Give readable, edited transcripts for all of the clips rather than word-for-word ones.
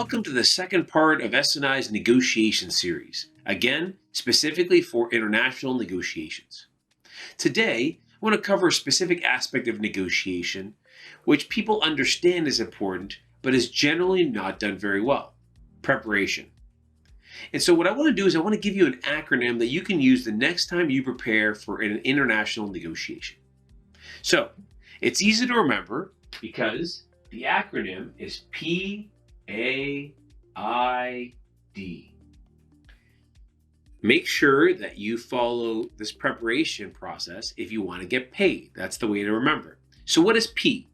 Welcome to the second part of S&I's negotiation series, again, specifically for international negotiations. Today, I want to cover a specific aspect of negotiation, which people understand is important, but is generally not done very well: preparation. And so what I want to do is I want to give you an acronym that you can use the next time you prepare for an international negotiation. So, it's easy to remember because the acronym is PAID. Make sure that you follow this preparation process if you want to get paid. That's the way to remember. So what is P?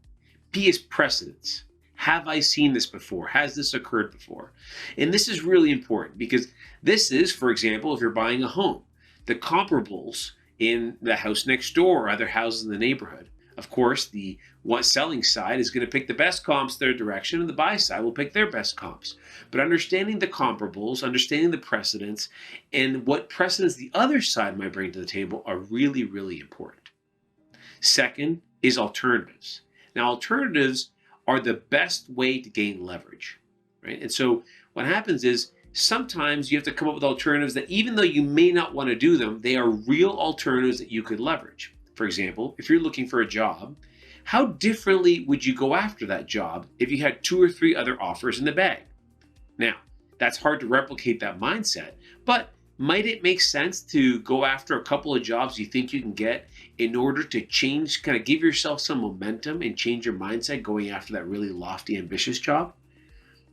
P is precedence. Have I seen this before? Has this occurred before? And this is really important because this is, for example, if you're buying a home, the comparables in the house next door or other houses in the neighborhood. Of course, the selling side is going to pick the best comps their direction, and the buy side will pick their best comps. But understanding the comparables, understanding the precedents, and what precedents the other side might bring to the table are really, really important. Second is alternatives. Now, alternatives are the best way to gain leverage, right? And so what happens is sometimes you have to come up with alternatives that even though you may not want to do them, they are real alternatives that you could leverage. For example, if you're looking for a job, how differently would you go after that job if you had 2 or 3 other offers in the bag? Now, that's hard to replicate that mindset, but might it make sense to go after a couple of jobs you think you can get in order to change, kind of give yourself some momentum and change your mindset going after that really lofty, ambitious job?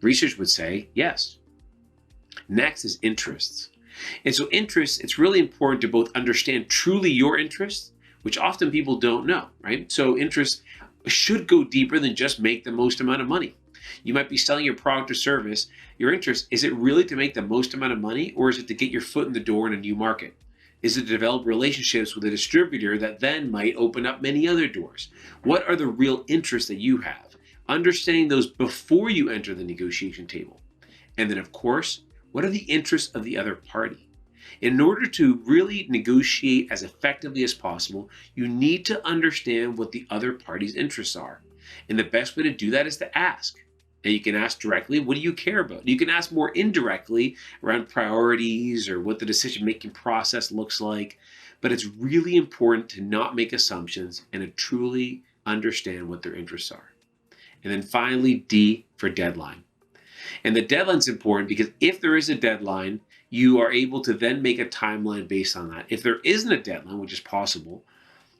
Research would say yes. Next is interests. And so interests, it's really important to both understand truly your interests, which often people don't know, right? So interests should go deeper than just make the most amount of money. You might be selling your product or service. Your interest, is it really to make the most amount of money, or is it to get your foot in the door in a new market? Is it to develop relationships with a distributor that then might open up many other doors? What are the real interests that you have? Understanding those before you enter the negotiation table. And then, of course, what are the interests of the other party? In order to really negotiate as effectively as possible, you need to understand what the other party's interests are. And the best way to do that is to ask. And you can ask directly, what do you care about? You can ask more indirectly around priorities or what the decision-making process looks like. But it's really important to not make assumptions and to truly understand what their interests are. And then finally, D for deadline. And the deadline's important because if there is a deadline, you are able to then make a timeline based on that. If there isn't a deadline, which is possible,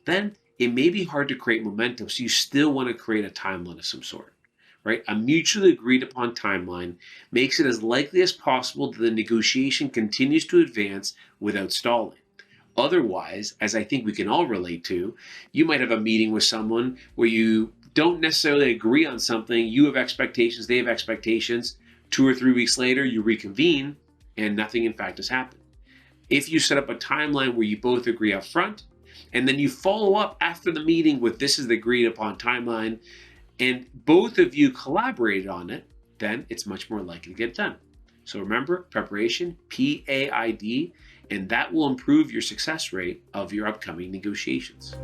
then it may be hard to create momentum. So you still want to create a timeline of some sort, right? A mutually agreed upon timeline makes it as likely as possible that the negotiation continues to advance without stalling. Otherwise, as I think we can all relate to, you might have a meeting with someone where you don't necessarily agree on something. You have expectations, they have expectations. 2 or 3 weeks later, you reconvene, and nothing in fact has happened. If you set up a timeline where you both agree up front, and then you follow up after the meeting with this is the agreed upon timeline, and both of you collaborated on it, then it's much more likely to get done. So remember, preparation, PAID, and that will improve your success rate of your upcoming negotiations.